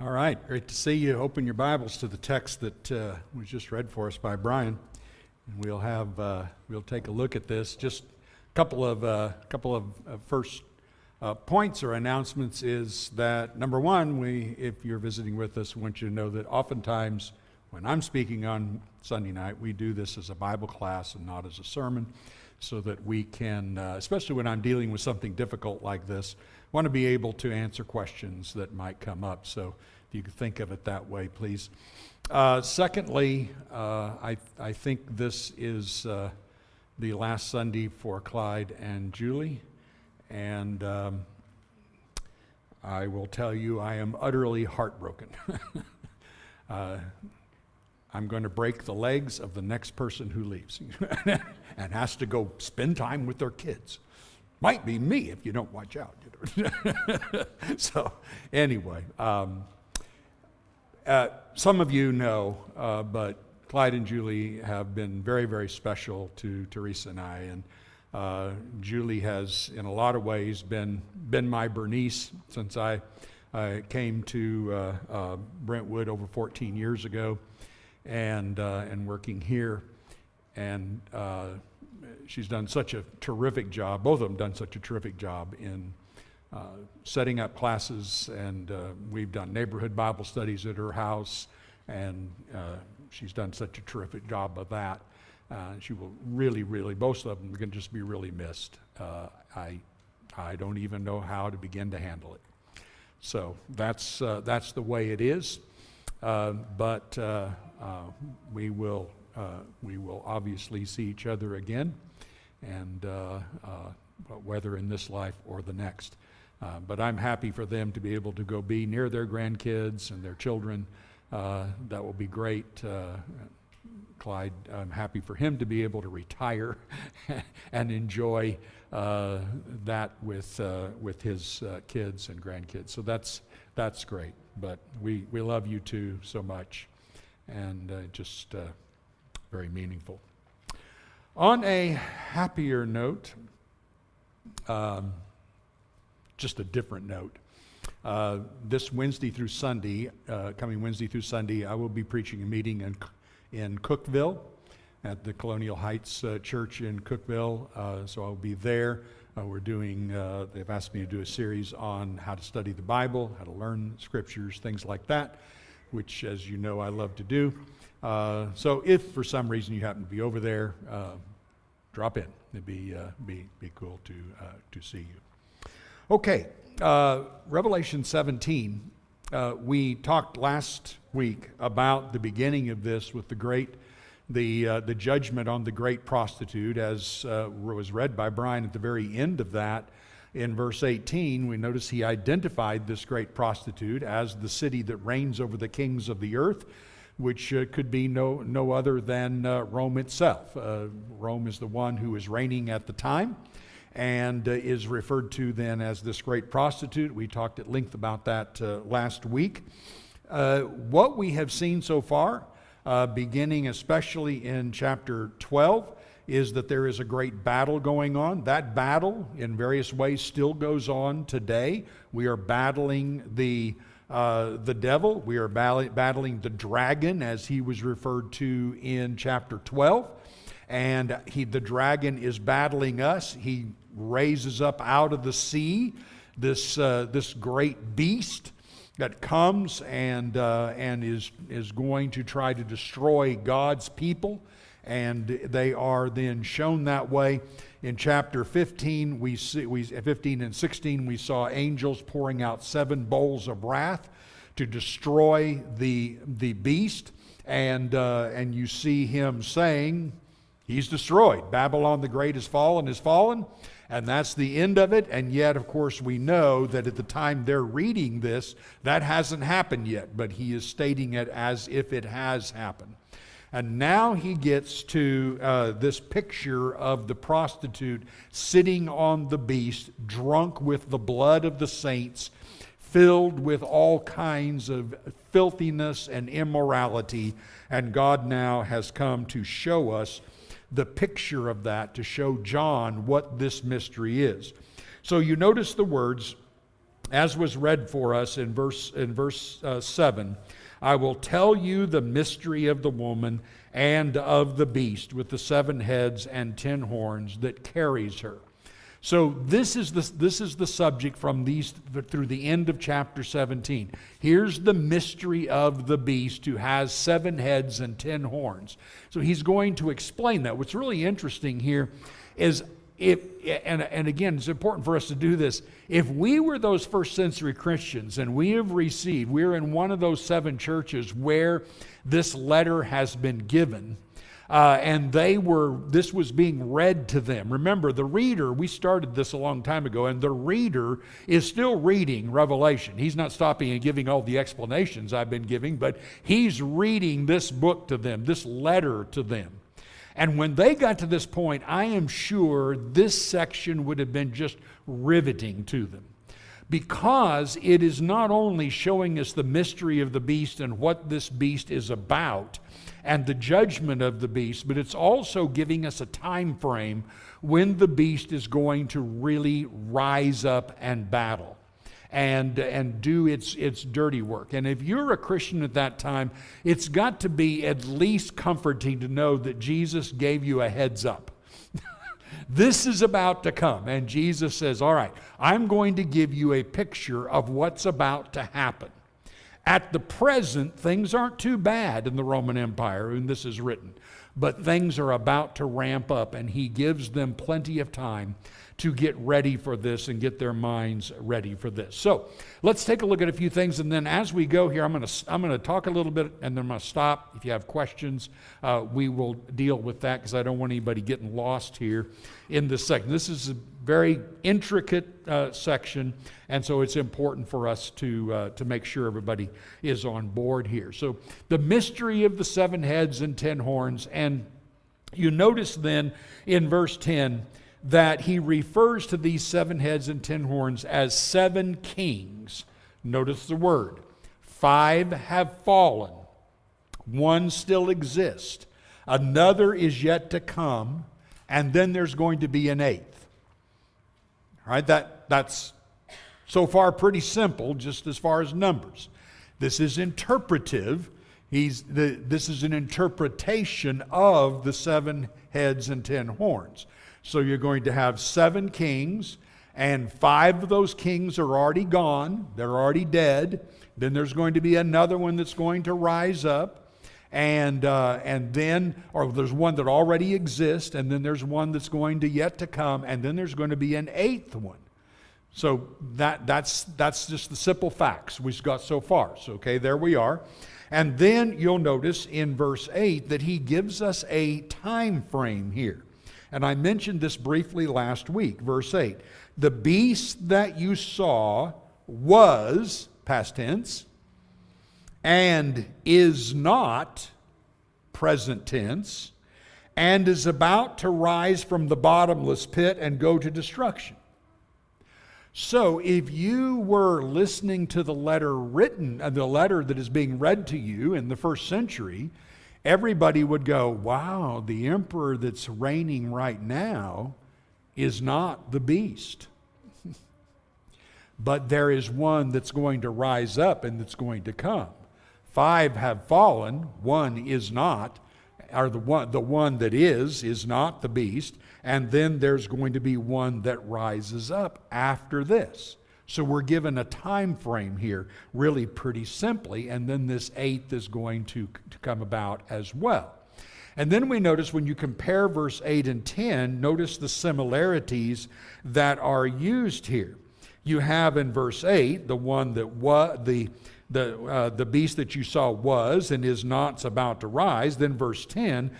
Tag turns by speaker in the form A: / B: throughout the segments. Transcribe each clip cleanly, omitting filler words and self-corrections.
A: All right, great to see you. Open your Bibles to the text that was just read for us by Brian, and we'll take a look at this. Just a couple of first points or announcements is that number one, if you're visiting with us, we want you to know that oftentimes when I'm speaking on Sunday night, we do this as a Bible class and not as a sermon, so that we can, especially when I'm dealing with something difficult like this, want to be able to answer questions that might come up. So if you could think of it that way, please. Secondly, I think this is the last Sunday for Clyde and Julie. And I will tell you, I am utterly heartbroken. I'm going to break the legs of the next person who leaves and has to go spend time with their kids. Might be me if you don't watch out. So anyway, some of you know, but Clyde and Julie have been very, very special to Teresa and I. And Julie has, in a lot of ways, been my Bernice since I came to Brentwood over 14 years ago, and working here. And she's done such a terrific job. Both of them done such a terrific job in setting up classes, and we've done neighborhood Bible studies at her house, and she's done such a terrific job of that. She will really, both of them are going to just be really missed. I don't even know how to begin to handle it. So that's the way it is. But we will obviously see each other again, and whether in this life or the next. But I'm happy for them to be able to go be near their grandkids and their children. That will be great. Clyde, I'm happy for him to be able to retire and enjoy that with his kids and grandkids. So that's great. But we love you two so much, and just very meaningful. On a happier note, just a different note, this Wednesday through Sunday, coming Wednesday through Sunday, I will be preaching a meeting in Cookeville at the Colonial Heights Church in Cookeville. So I'll be there. They've asked me to do a series on how to study the Bible, how to learn scriptures, things like that, which, as you know, I love to do. So if for some reason you happen to be over there, drop in. It'd be cool to see you. Okay, Revelation 17. We talked last week about the beginning of this with the judgment on the great prostitute, as was read by Brian at the very end of that. In verse 18, we notice he identified this great prostitute as the city that reigns over the kings of the earth, which could be no other than Rome itself. Rome is the one who is reigning at the time, and is referred to then as this great prostitute. We talked at length about that last week. What we have seen so far, beginning especially in chapter 12, is that there is a great battle going on. That battle, in various ways, still goes on today. We are battling the devil. We are battling the dragon, as he was referred to in chapter 12. And the dragon is battling us. He raises up out of the sea this great beast that comes and is going to try to destroy God's people, and they are then shown that way. In chapter 15, 15 and 16, we saw angels pouring out 7 bowls of wrath to destroy the beast, and you see him saying, he's destroyed. Babylon the Great is fallen, and that's the end of it. And yet, of course, we know that at the time they're reading this, that hasn't happened yet, but he is stating it as if it has happened. And now he gets to this picture of the prostitute sitting on the beast, drunk with the blood of the saints, filled with all kinds of filthiness and immorality. And God now has come to show us the picture of that, to show John what this mystery is. So you notice the words as was read for us in verse 7, I will tell you the mystery of the woman and of the beast with the 7 heads and 10 horns that carries her. So this is the subject from these through the end of chapter 17. Here's the mystery of the beast who has 7 heads and 10 horns. So he's going to explain that. What's really interesting here is and again, it's important for us to do this. If we were those first century Christians and we're in one of those 7 churches where this letter has been given, and this was being read to them. Remember, the reader, we started this a long time ago, and the reader is still reading Revelation. He's not stopping and giving all the explanations I've been giving, but he's reading this book to them, this letter to them. And when they got to this point, I am sure this section would have been just riveting to them, because it is not only showing us the mystery of the beast and what this beast is about and the judgment of the beast, but it's also giving us a time frame when the beast is going to really rise up and battle and do its dirty work. And if you're a Christian at that time, it's got to be at least comforting to know that Jesus gave you a heads up. This is about to come. And Jesus says, all right, I'm going to give you a picture of what's about to happen. At the present, things aren't too bad in the Roman Empire when this is written, but things are about to ramp up, and he gives them plenty of time to get ready for this and get their minds ready for this. So let's take a look at a few things, and then as we go here, I'm going to talk a little bit, and then I'm going to stop. If you have questions, we will deal with that, because I don't want anybody getting lost here in this section. This is a very intricate section, and so it's important for us to make sure everybody is on board here. So the mystery of the 7 heads and 10 horns, and you notice then in verse 10 that he refers to these 7 heads and 10 horns as 7 kings. Notice the word. 5 have fallen. 1 still exists. Another is yet to come. And then there's going to be an 8th. All right, that's so far pretty simple, just as far as numbers. This is interpretive. This is an interpretation of the 7 heads and 10 horns. So you're going to have 7 kings, and 5 of those kings are already gone. They're already dead. Then there's going to be another one that's going to rise up, and then, or there's one that already exists, and then there's one that's going to yet to come, and then there's going to be an 8th one. So that's just the simple facts we've got so far. So okay, there we are. And then you'll notice in verse 8 that he gives us a time frame here. And I mentioned this briefly last week, verse 8. The beast that you saw was, past tense, and is not, present tense, and is about to rise from the bottomless pit and go to destruction. So if you were listening to the letter that is being read to you in the first century, everybody would go, wow, the emperor that's reigning right now is not the beast. But there is one that's going to rise up and that's going to come. 5 have fallen, 1 is not, or the one that is not the beast, and then there's going to be one that rises up after this. So we're given a time frame here, really pretty simply, and then this 8th is going to come about as well. And then we notice when you compare verse 8 and 10, notice the similarities that are used here. You have in verse 8, the one that the beast that you saw was and is not about to rise. Then verse 10,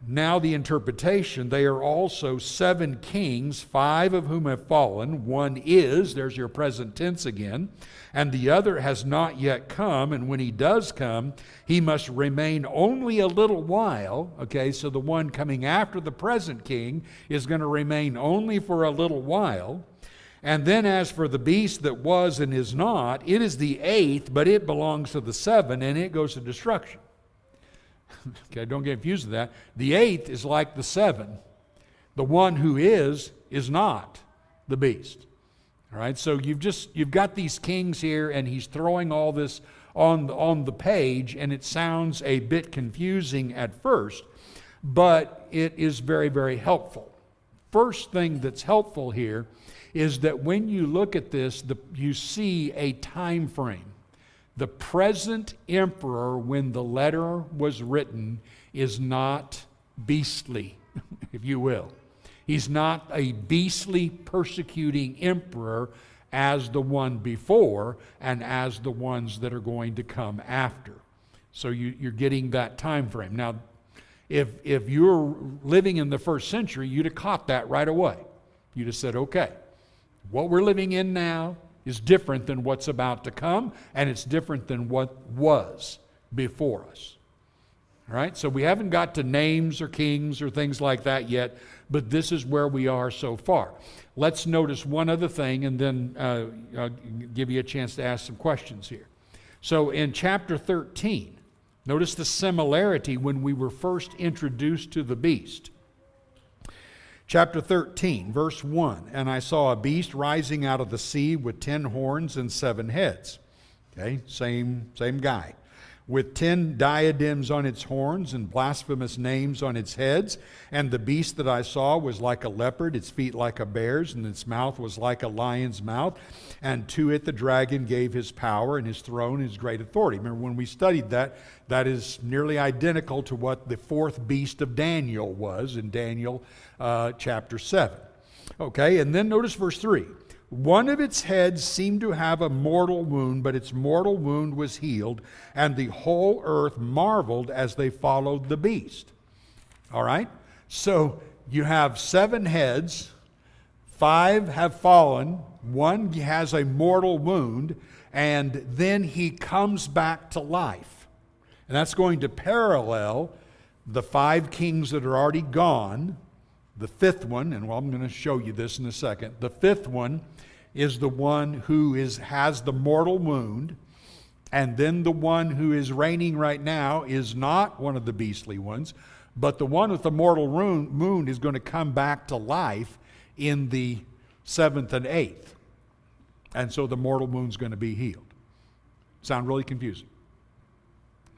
A: now the interpretation, they are also 7 kings, 5 of whom have fallen. 1 is, there's your present tense again, and the other has not yet come, and when he does come, he must remain only a little while. Okay, so the one coming after the present king is going to remain only for a little while. And then as for the beast that was and is not, it is the 8th, but it belongs to the 7, and it goes to destruction. Okay, don't get confused with that. The 8th is like the 7. The one who is not the beast. All right, so you've got these kings here, and he's throwing all this on the page, and it sounds a bit confusing at first, but it is very, very helpful. First thing that's helpful here is that when you look at this, you see a time frame. The present emperor, when the letter was written, is not beastly, if you will. He's not a beastly persecuting emperor as the one before and as the ones that are going to come after. So you're getting that time frame. Now, if you're living in the first century, you'd have caught that right away. You'd have said, okay, what we're living in now is different than what's about to come, and it's different than what was before us. All right, so we haven't got to names or kings or things like that yet, but this is where we are so far. Let's notice one other thing, and then I'll give you a chance to ask some questions here. So in chapter 13, notice the similarity when we were first introduced to the beast. Chapter 13, verse 1, and I saw a beast rising out of the sea with 10 horns and 7 heads. Okay, same guy. With 10 diadems on its horns and blasphemous names on its heads. And the beast that I saw was like a leopard, its feet like a bear's, and its mouth was like a lion's mouth. And to it the dragon gave his power and his throne and his great authority. Remember when we studied that, that is nearly identical to what the fourth beast of Daniel was in Daniel chapter 7. Okay, and then notice verse 3. One of its heads seemed to have a mortal wound, but its mortal wound was healed, and the whole earth marveled as they followed the beast. All right? So you have 7 heads, 5 have fallen, 1 has a mortal wound, and then he comes back to life. And that's going to parallel the 5 kings that are already gone. The 5th one, and I'm going to show you this in a second, the 5th one is the one who has the mortal wound, and then the one who is reigning right now is not one of the beastly ones, but the one with the mortal wound is going to come back to life in the 7th and 8th. And so the mortal wound's going to be healed. Sound really confusing?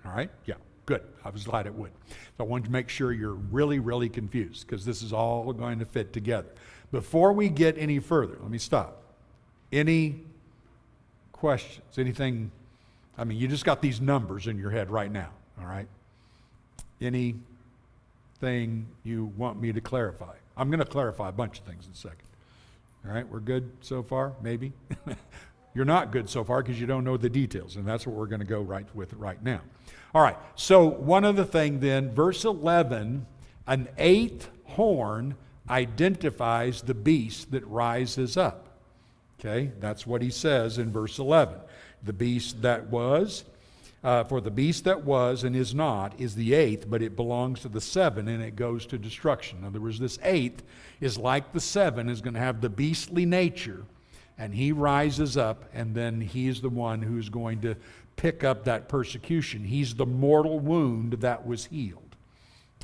A: All right? Yeah, good. I was glad it would. So I wanted to make sure you're really, really confused, because this is all going to fit together. Before we get any further, let me stop. Any questions? Anything? I mean, you just got these numbers in your head right now, all right? Anything you want me to clarify? I'm going to clarify a bunch of things in a second. All right, we're good so far? Maybe? You're not good so far because you don't know the details, and that's what we're going to go with right now. All right, so one other thing then, verse 11, an 8th horn identifies the beast that rises up. Okay, that's what he says in verse 11. The beast that was, for the beast that was and is not is the 8th, but it belongs to the 7 and it goes to destruction. In other words, this 8th is like the 7, is going to have the beastly nature, and he rises up, and then he is the one who's going to pick up that persecution. He's the mortal wound that was healed.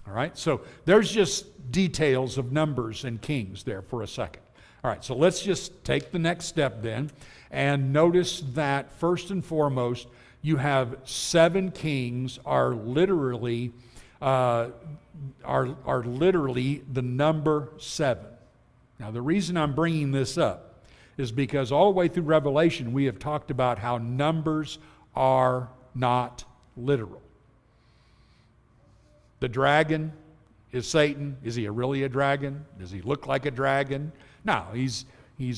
A: All right, so there's just details of numbers and kings there for a second. All right, so let's just take the next step then, and notice that first and foremost, you have 7 kings are literally the number 7. Now, the reason I'm bringing this up is because all the way through Revelation, we have talked about how numbers are not literal. The dragon is Satan. Is he really a dragon? Does he look like a dragon? No, he's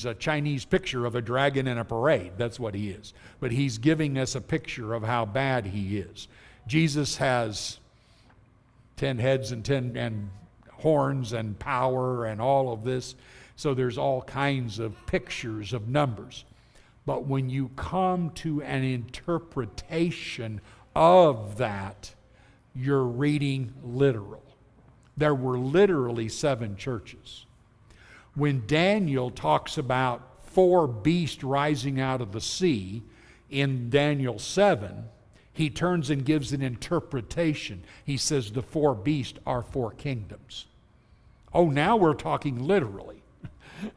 A: a Chinese picture of a dragon in a parade. That's what he is. But he's giving us a picture of how bad he is. Jesus has 10 heads and 10 horns and power and all of this. So there's all kinds of pictures of numbers. But when you come to an interpretation of that, you're reading literal. There were literally 7 churches. When Daniel talks about 4 beasts rising out of the sea in Daniel 7, he turns and gives an interpretation. He says the 4 beasts are 4 kingdoms. Oh, now we're talking literally.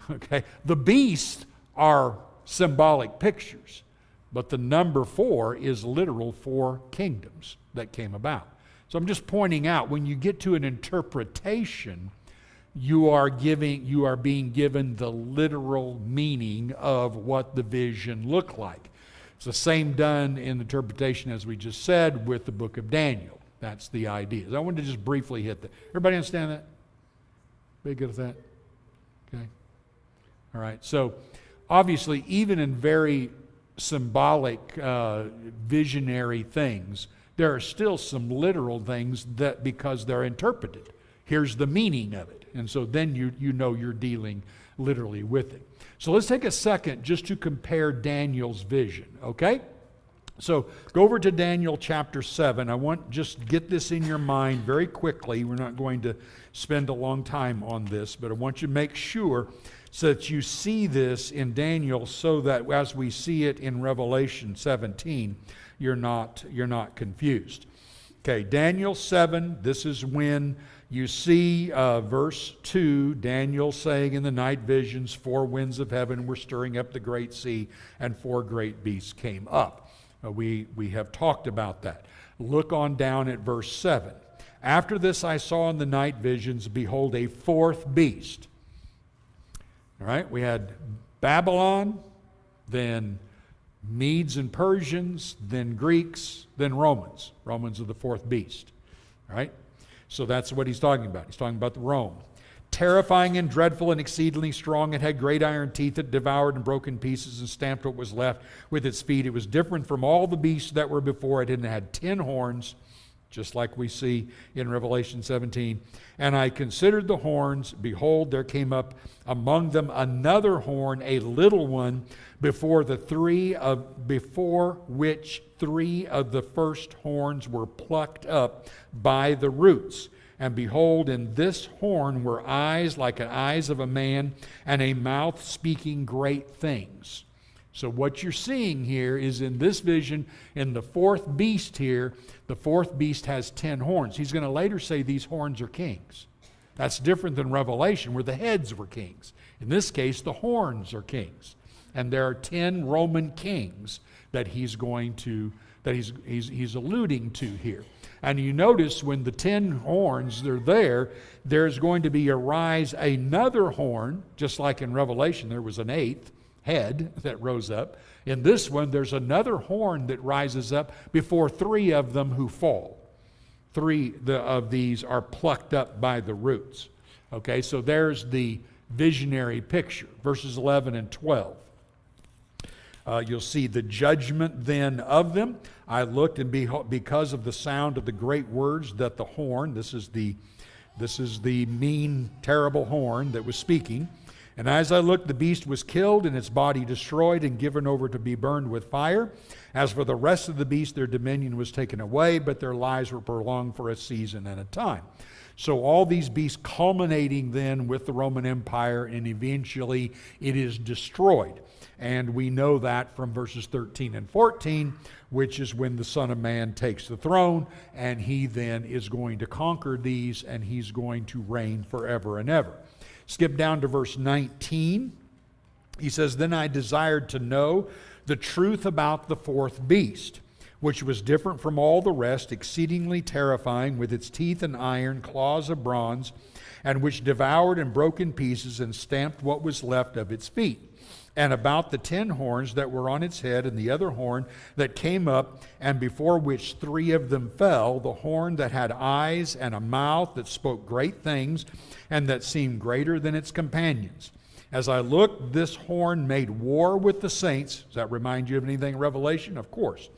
A: Okay, the beasts are symbolic pictures. But the number 4 is literal for kingdoms that came about. So I'm just pointing out, when you get to an interpretation, you are being given the literal meaning of what the vision looked like. It's the same done in interpretation, as we just said, with the book of Daniel. That's the idea. I wanted to just briefly hit that. Everybody understand that? Very good at that? Okay. All right. So obviously, even in very symbolic, visionary things, there are still some literal things that, because they're interpreted, here's the meaning of it. And so then you know you're dealing literally with it. So let's take a second just to compare Daniel's vision, okay? So go over to Daniel chapter 7. I want just get this in your mind very quickly. We're not going to spend a long time on this, but I want you to make sure so that you see this in Daniel, so that as we see it in Revelation 17, you're not confused. Okay, Daniel 7, this is when you see verse 2, Daniel saying in the night visions, 4 winds of heaven were stirring up the great sea, and 4 great beasts came up. We have talked about that. Look on down at verse 7. After this I saw in the night visions, behold, a 4th beast. All right, we had Babylon, then Medes and Persians, then Greeks, then Romans. Romans are the 4th beast. All right, so that's what he's talking about. He's talking about the Rome. Terrifying and dreadful and exceedingly strong, it had great iron teeth that devoured and broke in pieces and stamped what was left with its feet. It was different from all the beasts that were before it, and it had 10 horns, just like we see in Revelation 17. And I considered the horns. Behold, there came up among them another horn, a little one, before which 3 of the first horns were plucked up by the roots. And behold, in this horn were eyes like the eyes of a man, and a mouth speaking great things. So what you're seeing here is, in this vision, in the 4th beast here, the 4th beast has 10 horns. He's going to later say these horns are kings. That's different than Revelation, where the heads were kings. In this case, the horns are kings. And there are 10 Roman kings that he's alluding to here. And you notice when the 10 horns are there, there's going to be another horn, just like in Revelation there was an 8th head that rose up. In this one, there's another horn that rises up before 3 of them who fall. 3 of these are plucked up by the roots. Okay, so there's the visionary picture, verses 11 and 12. You'll see the judgment then of them. I looked, and behold, because of the sound of the great words that the horn, this is the mean, terrible horn that was speaking. And as I looked, the beast was killed, and its body destroyed and given over to be burned with fire. As for the rest of the beasts, their dominion was taken away, but their lives were prolonged for a season and a time. So all these beasts culminating then with the Roman Empire, and eventually it is destroyed. And we know that from verses 13 and 14, which is when the Son of Man takes the throne, and he then is going to conquer these, and he's going to reign forever and ever. Skip down to verse 19. He says, Then I desired to know the truth about the 4th beast, which was different from all the rest, exceedingly terrifying, with its teeth and iron, claws of bronze, and which devoured and broke in pieces and stamped what was left of its feet. And about the 10 horns that were on its head, and the other horn that came up, and before which 3 of them fell, the horn that had eyes and a mouth that spoke great things, and that seemed greater than its companions. As I looked, this horn made war with the saints. Does that remind you of anything in Revelation? Of course.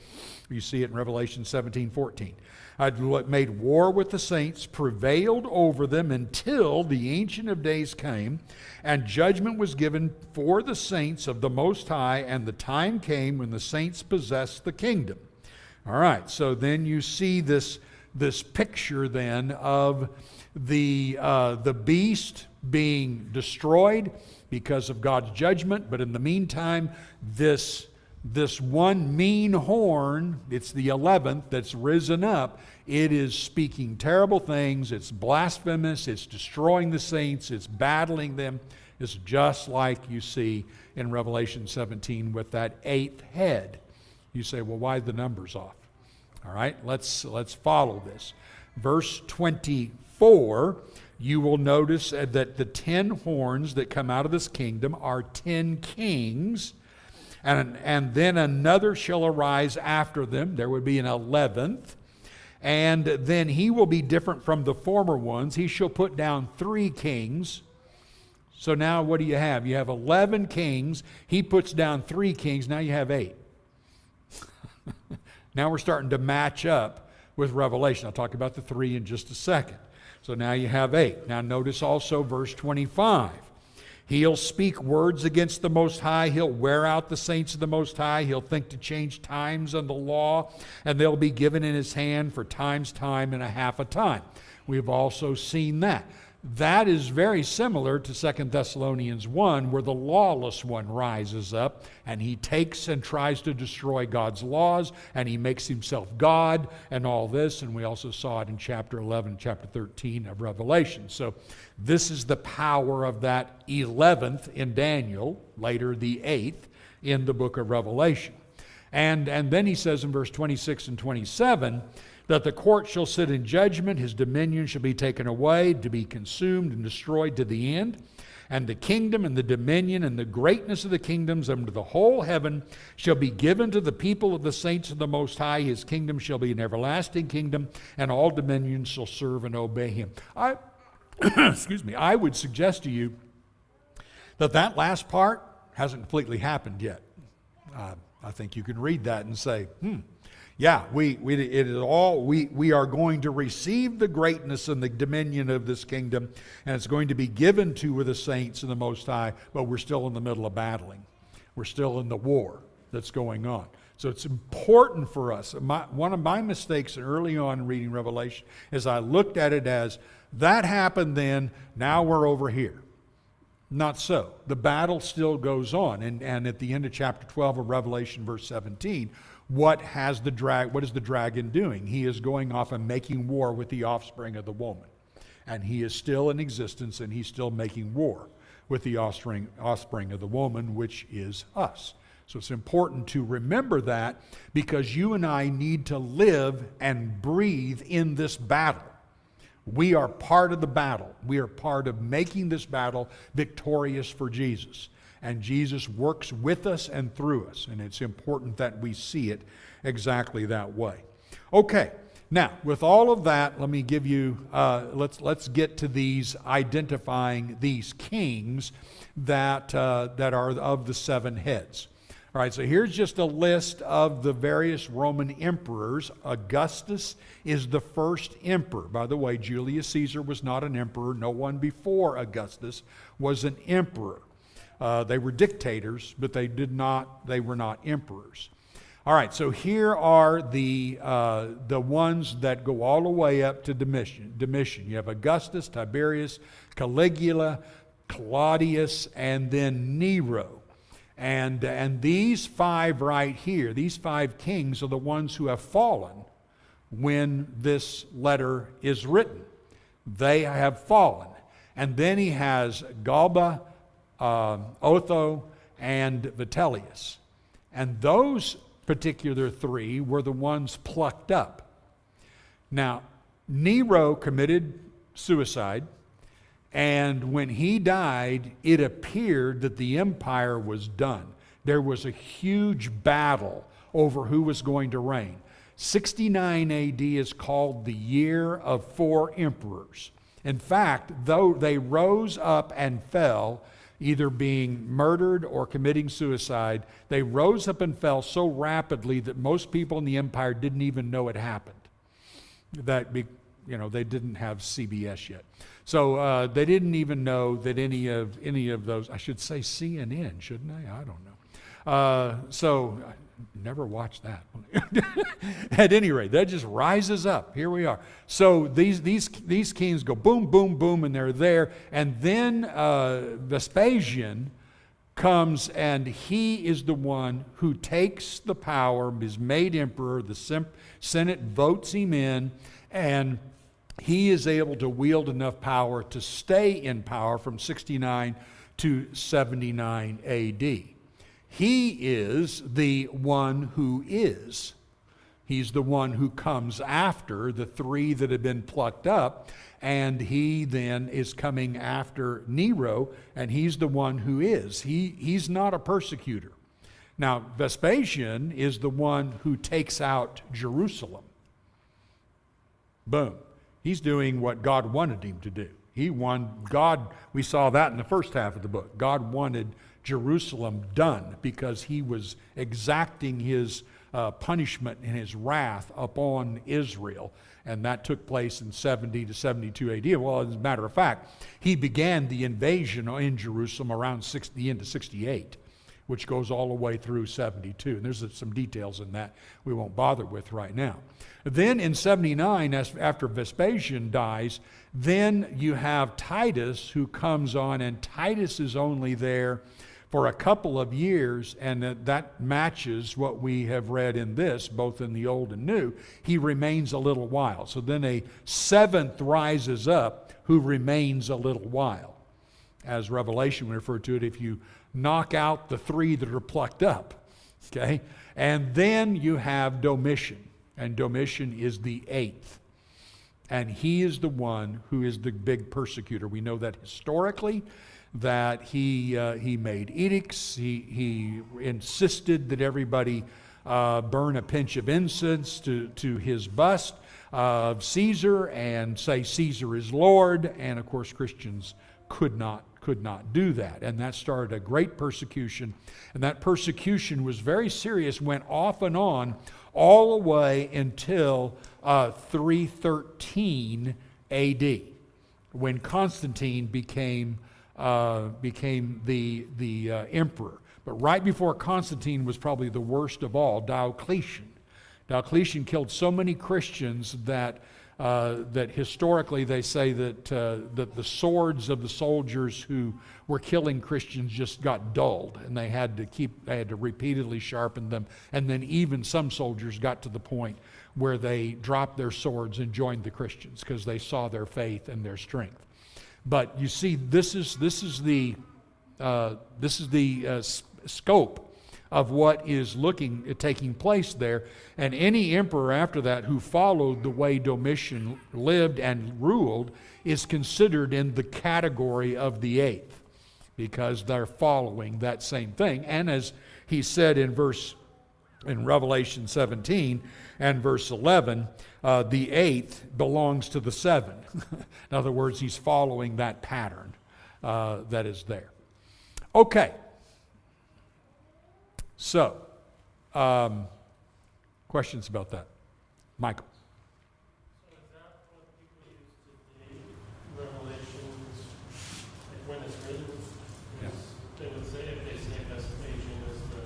A: You see it in Revelation 17:14. I made war with the saints, prevailed over them until the Ancient of Days came, and judgment was given for the saints of the Most High, and the time came when the saints possessed the kingdom. All right, so then you see this picture then of the beast being destroyed because of God's judgment, but in the meantime, this one mean horn, it's the 11th that's risen up, it is speaking terrible things, it's blasphemous, it's destroying the saints, it's battling them, is just like you see in Revelation 17 with that 8th head. You say, well, why the numbers off? All right, let's follow this. Verse 24, you will notice that the 10 horns that come out of this kingdom are 10 kings, and then another shall arise after them. There would be an 11th. And then he will be different from the former ones. He shall put down 3 kings. So now what do you have? You have 11 kings. He puts down 3 kings. Now you have 8. Now we're starting to match up with Revelation. I'll talk about the 3 in just a second. So now you have 8. Now notice also verse 25. He'll speak words against the Most High. He'll wear out the saints of the Most High. He'll think to change times and the law, and they'll be given in his hand for times time and a half a time. We've also seen that. That is very similar to 2 Thessalonians 1, where the lawless one rises up and he takes and tries to destroy God's laws, and he makes himself God and all this. And we also saw it in chapter 11 and chapter 13 of Revelation. So this is the power of that 11th in Daniel, later the 8th in the book of Revelation. And then he says in verse 26 and 27, that the court shall sit in judgment, his dominion shall be taken away, to be consumed and destroyed to the end. And the kingdom and the dominion and the greatness of the kingdoms under the whole heaven shall be given to the people of the saints of the Most High. His kingdom shall be an everlasting kingdom, and all dominions shall serve and obey him. I would suggest to you that last part hasn't completely happened yet. I think you can read that and say, yeah, we are going to receive the greatness and the dominion of this kingdom, and it's going to be given to the saints of the Most High, but we're still in the middle of battling. We're still in the war that's going on. So it's important for us. One of my mistakes early on in reading Revelation is I looked at it as, that happened then, now we're over here. Not so. The battle still goes on. And at the end of chapter 12 of Revelation, verse 17, what is the dragon doing? He is going off and making war with the offspring of the woman. And he is still in existence, and he's still making war with the offspring of the woman, which is us. So it's important to remember that, because you and I need to live and breathe in this battle. We are part of the battle. We are part of making this battle victorious for Jesus. And Jesus works with us and through us. And it's important that we see it exactly that way. Okay, now with all of that, let me give you, let's get to these identifying these kings that are of the 7 heads. All right, so here's just a list of the various Roman emperors. Augustus is the first emperor. By the way, Julius Caesar was not an emperor. No one before Augustus was an emperor. They were dictators, but they were not emperors. All right, so here are the ones that go all the way up to Domitian. You have Augustus, Tiberius, Caligula, Claudius, and then Nero. And these 5 right here, these 5 kings are the ones who have fallen when this letter is written. They have fallen. And then he has Galba, Otho, and Vitellius. And those particular 3 were the ones plucked up. Now, Nero committed suicide, and when he died, it appeared that the empire was done. There was a huge battle over who was going to reign. 69 AD is called the year of 4 emperors. In fact, though they rose up and fell, either being murdered or committing suicide, they rose up and fell so rapidly that most people in the empire didn't even know it happened. They didn't have CBS yet. So they didn't even know that any of those, I should say CNN, shouldn't I? I don't know. So I never watched that. At any rate, that just rises up. Here we are. So these kings go boom, boom, boom, and they're there. And then Vespasian comes, and he is the one who takes the power, is made emperor. The Senate votes him in, and he is able to wield enough power to stay in power from 69 to 79 AD. He is the one who is. He's the one who comes after the three that have been plucked up, and he then is coming after Nero, and he's the one who is. He's not a persecutor. Now, Vespasian is the one who takes out Jerusalem. Boom. He's doing what God wanted him to do. We saw that in the first half of the book. God wanted Jerusalem done because he was exacting his punishment and his wrath upon Israel. And that took place in 70 to 72 AD. Well, as a matter of fact, he began the invasion in Jerusalem around the end of 68, which goes all the way through 72. And there's some details in that we won't bother with right now. Then in 79, after Vespasian dies, then you have Titus who comes on, and Titus is only there for a couple of years, and that matches what we have read in this, both in the Old and New. He remains a little while. So then a seventh rises up who remains a little while. As Revelation would refer to it, if you knock out the three that are plucked up, okay? And then you have Domitian, and Domitian is the eighth. And he is the one who is the big persecutor. We know that historically, that he made edicts. He insisted that everybody burn a pinch of incense to his bust of Caesar and say Caesar is Lord. And of course, Christians could not do that. And that started a great persecution. And that persecution was very serious, went off and on all the way until 313 AD, when Constantine became the emperor. But right before Constantine was probably the worst of all, Diocletian. Diocletian killed so many Christians that historically they say that the swords of the soldiers who were killing Christians just got dulled, and they had to repeatedly sharpen them. And then even some soldiers got to the point where they dropped their swords and joined the Christians because they saw their faith and their strength. But you see, this is the scope of what is taking place there. And any emperor after that who followed the way Domitian lived and ruled is considered in the category of the eighth, because they're following that same thing. And as he said in Revelation 17 and verse 11, the eighth belongs to the seven. In other words, he's following that pattern that is there. Okay. So, questions about that? Michael.
B: So is that what people use today, Revelations, like when it's written?
A: Yeah.
B: They would say, if they say Vespasian is the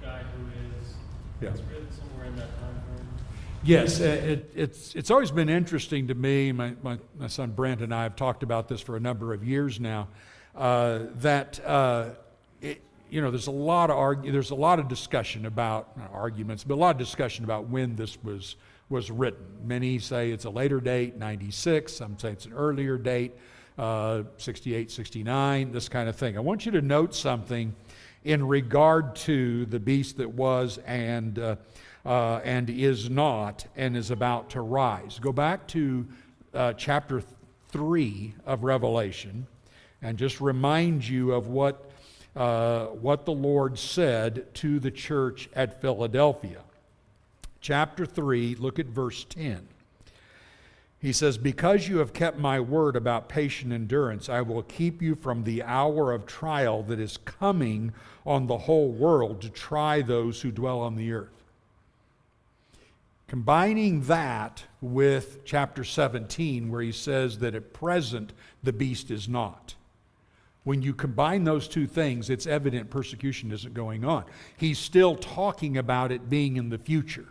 B: guy who is,
A: Yeah.
B: it's written somewhere in that time frame?
A: Yes, it's always been interesting to me. My son Brent and I have talked about this for a number of years now. There's a lot of discussion about not arguments, but a lot of discussion about when this was written. Many say it's a later date, 96. Some say it's an earlier date, 68, 69, this kind of thing. I want you to note something in regard to the beast that was and is not and is about to rise. Go back to chapter 3 of Revelation and just remind you of what the Lord said to the church at Philadelphia. Chapter 3, look at verse 10. He says, "Because you have kept my word about patient endurance, I will keep you from the hour of trial that is coming on the whole world to try those who dwell on the earth." Combining that with chapter 17, where he says that at present the beast is not. When you combine those two things, it's evident persecution isn't going on. He's still talking about it being in the future.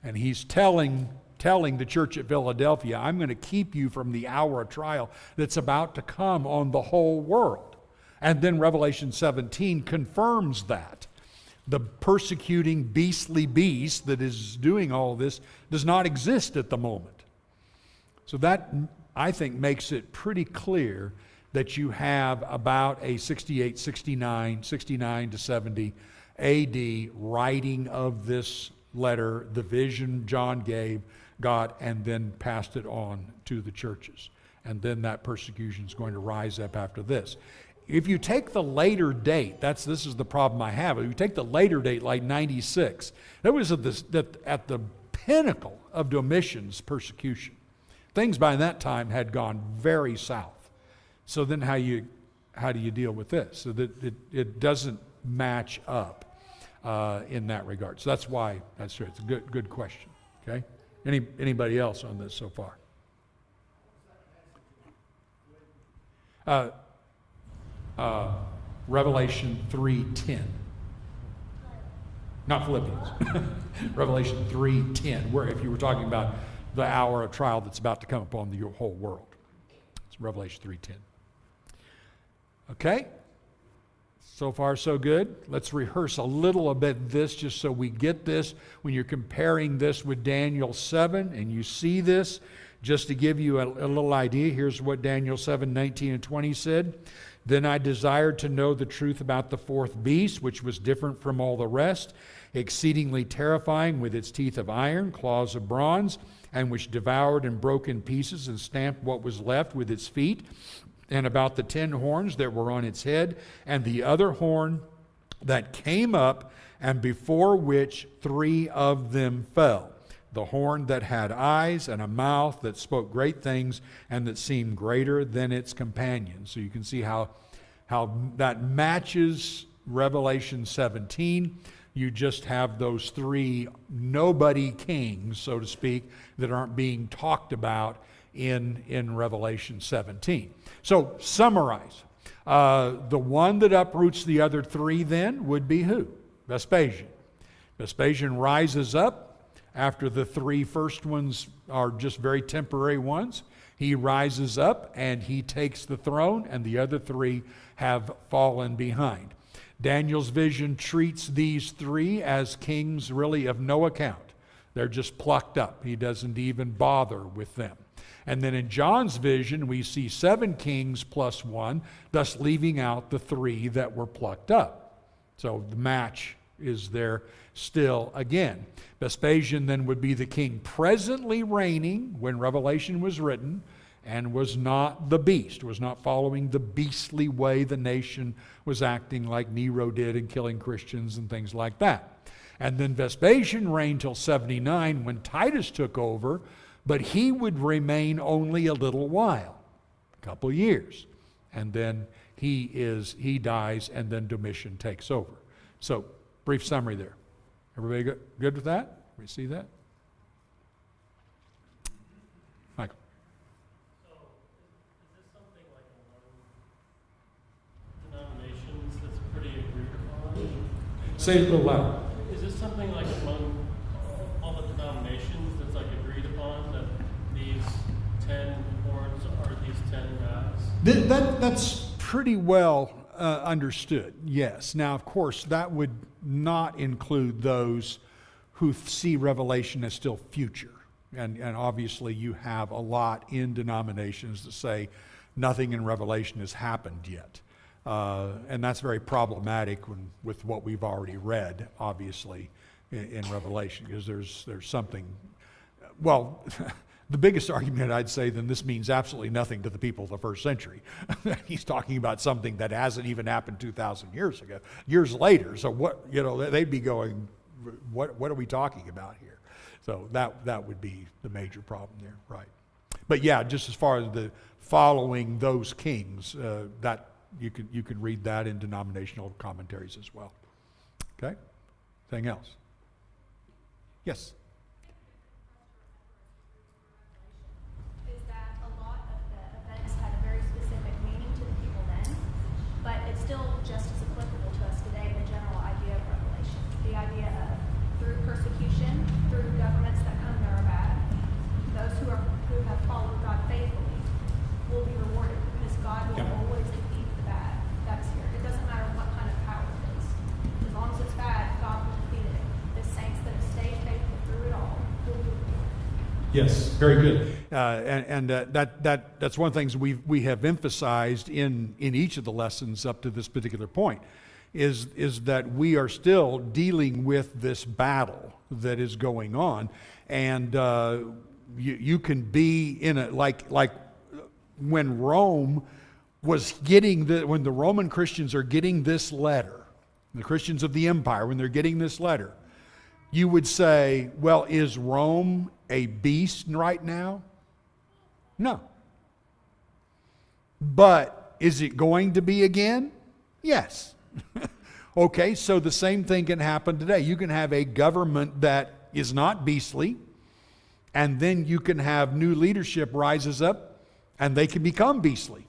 A: And he's telling the church at Philadelphia, I'm going to keep you from the hour of trial that's about to come on the whole world. And then Revelation 17 confirms that. The persecuting beastly beast that is doing all this does not exist at the moment. So that, I think, makes it pretty clear that you have about a 68, 69 to 70 AD writing of this letter, the vision John got, and then passed it on to the churches. And then that persecution is going to rise up after this. If you take the later date, this is the problem I have. If you take the later date, like 96, that was at the pinnacle of Domitian's persecution. Things by that time had gone very south. So then how do you deal with this? So that it doesn't match up in that regard. So that's why that's right. It's a good question. Okay. Anybody else on this so far? Revelation 3:10. Not Philippians. Revelation 3:10, where if you were talking about the hour of trial that's about to come upon the whole world. It's Revelation 3:10. Okay? So far, so good. Let's rehearse a little bit this just so we get this. When you're comparing this with Daniel 7 and you see this, just to give you a little idea, here's what Daniel 7:19 and 20 said. Then I desired to know the truth about the fourth beast, which was different from all the rest, exceedingly terrifying, with its teeth of iron, claws of bronze, and which devoured and broke in pieces and stamped what was left with its feet, and about the 10 horns that were on its head, and the other horn that came up, and before which 3 of them fell. The horn that had eyes and a mouth that spoke great things and that seemed greater than its companions. So you can see how that matches Revelation 17. You just have those 3 nobody kings, so to speak, that aren't being talked about in Revelation 17. So summarize. The one that uproots the other 3 then would be who? Vespasian. Vespasian rises up. After the 3 first ones are just very temporary ones, he rises up and he takes the throne, and the other 3 have fallen behind. Daniel's vision treats these 3 as kings really of no account. They're just plucked up. He doesn't even bother with them. And then in John's vision, we see 7 kings plus 1, thus leaving out the 3 that were plucked up. So the match is there still again. Vespasian then would be the king presently reigning when Revelation was written, and was not the beast, was not following the beastly way the nation was acting like Nero did and killing Christians and things like that. And then Vespasian reigned till 79 when Titus took over, but he would remain only a little while, a couple years. And then he dies, and then Domitian takes over. So, brief summary there. Everybody good with that? We see that? Michael.
B: So, is this something like among denominations that's pretty agreed upon?
A: Say it a little louder.
B: Is this something like among all the denominations that's like agreed upon, that these 10 horns are these 10 guys?
A: That's pretty well understood, yes. Now, of course, that would not include those who see Revelation as still future. And obviously you have a lot in denominations that say nothing in Revelation has happened yet. And that's very problematic with what we've already read, obviously, in Revelation, because there's something, well, the biggest argument I'd say then this means absolutely nothing to the people of the first century. He's talking about something that hasn't even happened 2,000 years ago, years later. So what, they'd be going, what are we talking about here? So that would be the major problem there, right? But yeah, just as far as the following those kings, that you can read that in denominational commentaries as well. Okay? Anything else? Yes.
C: Is that a lot of the events had a very specific meaning to the people then, but it's still just as applicable to us today, the general idea of Revelation. The idea of through persecution, through governments that come that are bad, those who have followed God faithfully will be rewarded, because God will always defeat the bad that's here. It doesn't matter what kind of power it is. As long as it's bad, God will defeat it. The saints that have stayed faithful through
A: Yes, very good. That's one of the things we have emphasized in each of the lessons up to this particular point, is that we are still dealing with this battle that is going on, and you can be in a like when Rome was getting when the Roman Christians are getting this letter, the Christians of the empire, when they're getting this letter, you would say, well, is Rome a beast right now? No. But is it going to be again? Yes. Okay, so the same thing can happen today. You can have a government that is not beastly, and then you can have new leadership rises up, and they can become beastly.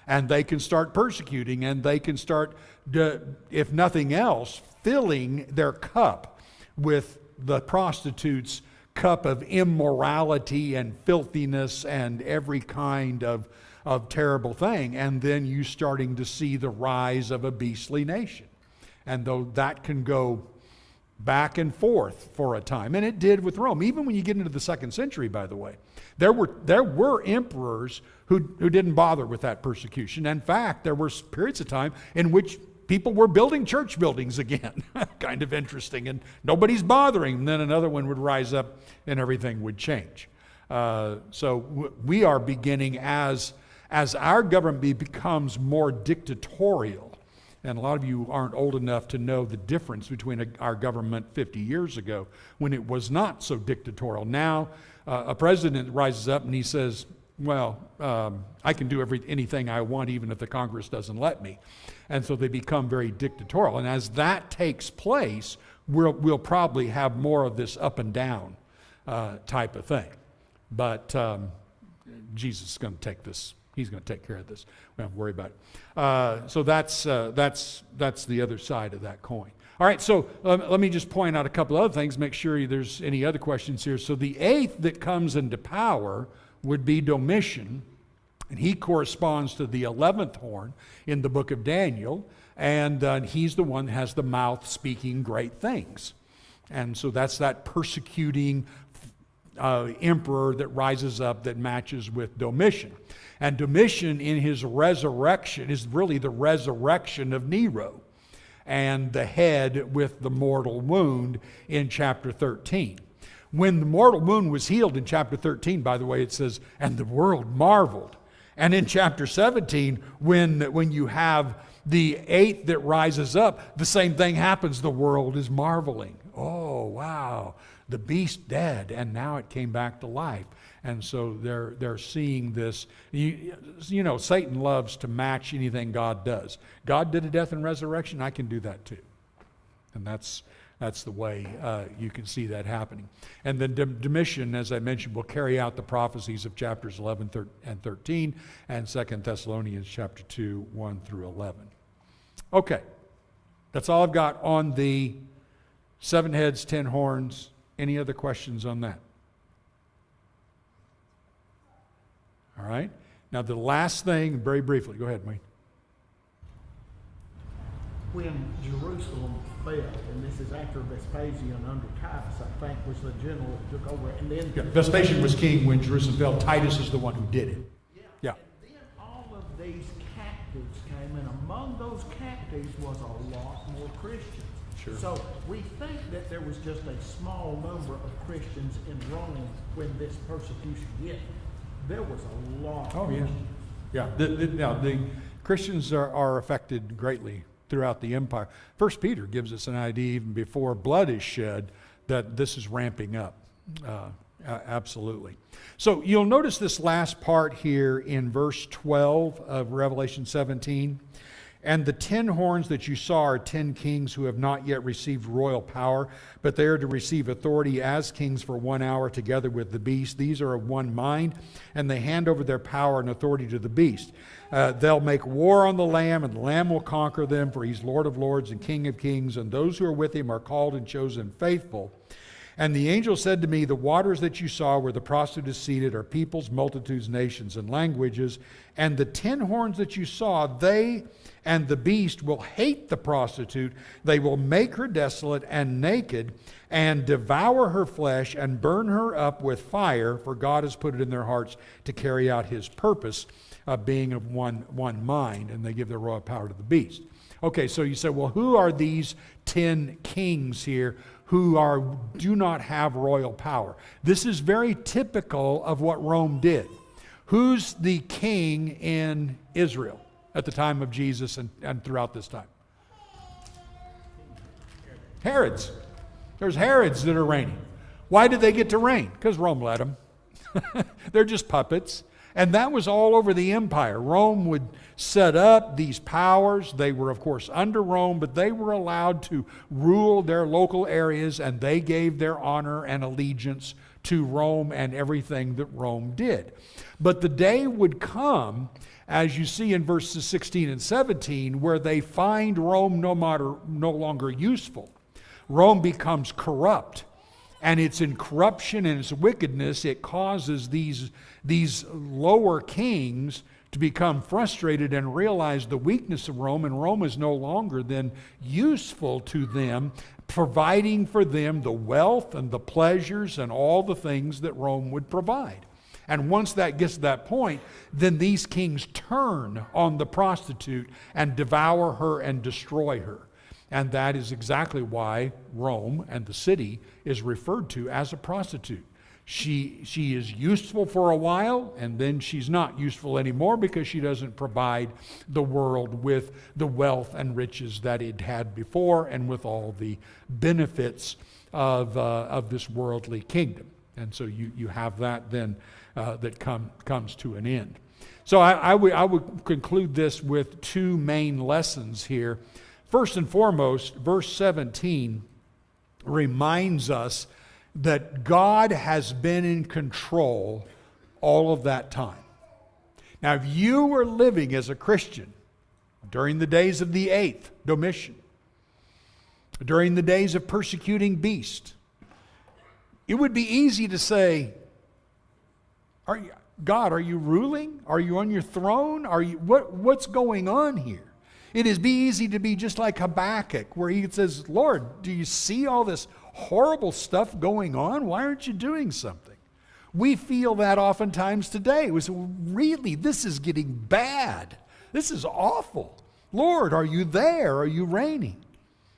A: And they can start persecuting, and they can start, if nothing else, filling their cup with the prostitute's cup of immorality and filthiness and every kind of terrible thing. And then you starting to see the rise of a beastly nation. And though that can go back and forth for a time, and it did with Rome. Even when you get into the 2nd century, by the way, there were emperors who didn't bother with that persecution. In fact, there were periods of time in which people were building church buildings again. Kind of interesting, and nobody's bothering. And then another one would rise up and everything would change. So we are beginning, as our government becomes more dictatorial, and a lot of you aren't old enough to know the difference between our government 50 years ago when it was not so dictatorial. Now, a president rises up and he says, well, I can do anything I want even if the Congress doesn't let me. And so they become very dictatorial. And as that takes place, we'll probably have more of this up and down type of thing. But Jesus is going to take this. He's going to take care of this. We don't worry about it. So that's the other side of that coin. All right, so let me just point out a couple other things, make sure there's any other questions here. So the 8th that comes into power would be Domitian, and he corresponds to the 11th horn in the book of Daniel, and he's the one that has the mouth speaking great things. And so that's that persecuting emperor that rises up that matches with Domitian. And Domitian in his resurrection is really the resurrection of Nero, and the head with the mortal wound in chapter 13. When the mortal wound was healed in chapter 13, by the way, it says, and the world marveled. And in chapter 17, when you have the 8th that rises up, the same thing happens. The world is marveling. Oh, wow, the beast dead, and now it came back to life. And so they're seeing this. You know, Satan loves to match anything God does. God did a death and resurrection, I can do that too. And that's the way you can see that happening. And then Domitian, as I mentioned, will carry out the prophecies of chapters 11 and 13 and 2 Thessalonians chapter 2, 1 through 11. Okay, that's all I've got on the 7 heads, 10 horns. Any other questions on that? All right. Now the last thing, very briefly, go ahead, Wayne.
D: When Jerusalem fell, and this is after Vespasian under Titus, I think, was the general that took over, and then
A: Vespasian was king when Jerusalem fell. Titus is the one who did it. Yeah.
D: And then all of these captives came, and among those captives was a lot more Christians.
A: Sure.
D: So we think that there was just a small number of Christians in Rome when this persecution hit. There was a lot.
A: Oh, yeah. Yeah. The Christians are affected greatly throughout the empire. 1 Peter gives us an idea even before blood is shed that this is ramping up. Absolutely. So you'll notice this last part here in verse 12 of Revelation 17. And the 10 horns that you saw are 10 kings who have not yet received royal power, but they are to receive authority as kings for 1 hour together with the beast. These are of one mind, and they hand over their power and authority to the beast. They'll make war on the Lamb, and the Lamb will conquer them, for he's Lord of lords and King of kings, and those who are with him are called and chosen faithful. And the angel said to me, the waters that you saw where the prostitute is seated are peoples, multitudes, nations, and languages. And the 10 horns that you saw, they and the beast will hate the prostitute. They will make her desolate and naked and devour her flesh and burn her up with fire, for God has put it in their hearts to carry out his purpose of being of one mind. And they give their royal power to the beast. Okay, so you say, well, who are these 10 kings here who do not have royal power? This is very typical of what Rome did. Who's the king in Israel at the time of Jesus and throughout this time? Herods. There's Herods that are reigning. Why did they get to reign? Because Rome let them. They're just puppets. And that was all over the empire. Rome would set up these powers. They were, of course, under Rome, but they were allowed to rule their local areas, and they gave their honor and allegiance to Rome and everything that Rome did. But the day would come, as you see in verses 16 and 17, where they find Rome no longer useful. Rome becomes corrupt. And it's in corruption and its wickedness, it causes these lower kings to become frustrated and realize the weakness of Rome, and Rome is no longer then useful to them, providing for them the wealth and the pleasures and all the things that Rome would provide. And once that gets to that point, then these kings turn on the prostitute and devour her and destroy her. And that is exactly why Rome and the city is referred to as a prostitute. She is useful for a while, and then she's not useful anymore because she doesn't provide the world with the wealth and riches that it had before and with all the benefits of this worldly kingdom. And so you have that then that comes to an end. So I would conclude this with 2 main lessons here. First and foremost, verse 17 reminds us that God has been in control all of that time. Now, if you were living as a Christian during the days of the 8th Domitian, during the days of persecuting beast, it would be easy to say, God, are you ruling? Are you on your throne? What's going on here? It is easy to be just like Habakkuk, where he says, Lord, do you see all this horrible stuff going on? Why aren't you doing something? We feel that oftentimes today. It was really, this is getting bad. This is awful. Lord, are you there? Are you reigning?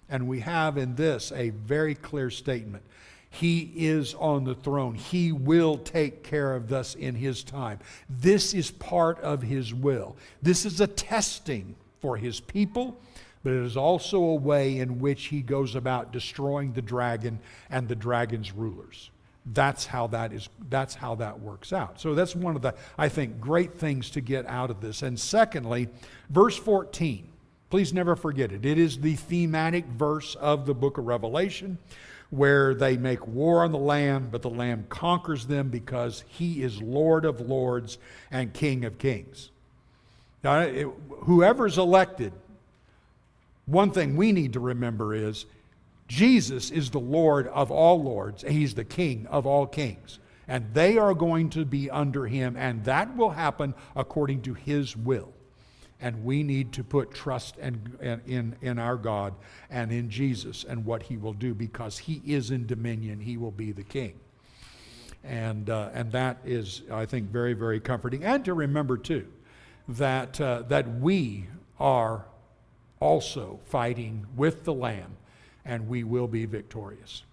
A: And we have in this a very clear statement. He is on the throne. He will take care of us in his time. This is part of his will. This is a testing for his people, but it is also a way in which he goes about destroying the dragon and the dragon's rulers. That's how that works out. So that's one of the, I think, great things to get out of this. And secondly, verse 14. Please never forget it. It is the thematic verse of the book of Revelation, where they make war on the Lamb, but the Lamb conquers them because he is Lord of lords and King of kings. Now, whoever's elected, one thing we need to remember is Jesus is the Lord of all lords. He's the King of all kings. And they are going to be under him, and that will happen according to his will. And we need to put trust in our God and in Jesus and what he will do, because he is in dominion. He will be the king. And that is, I think, very, very comforting. And to remember, too, that we are also fighting with the Lamb, and we will be victorious,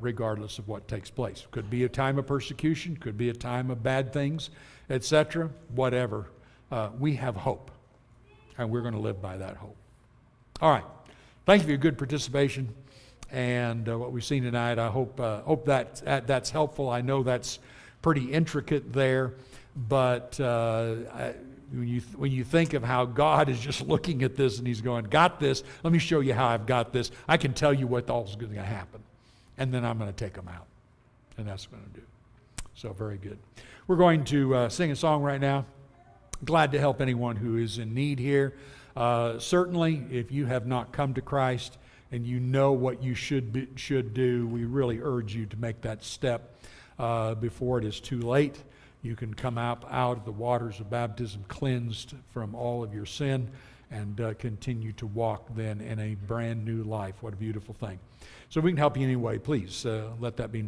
A: regardless of what takes place. Could be a time of persecution, could be a time of bad things, etc., whatever. We have hope, and we're going to live by that hope. All right. Thank you for your good participation and what we've seen tonight. I hope that's helpful. I know that's pretty intricate there, but when you think of how God is just looking at this and he's going, got this, let me show you how I've got this. I can tell you what all's going to happen. And then I'm going to take them out. And that's what I'm going to do. So very good. We're going to sing a song right now. Glad to help anyone who is in need here. Certainly, if you have not come to Christ, and you know what you should do, we really urge you to make that step before it is too late. You can come out of the waters of baptism cleansed from all of your sin and continue to walk then in a brand new life. What a beautiful thing. So if we can help you in any way, please let that be known.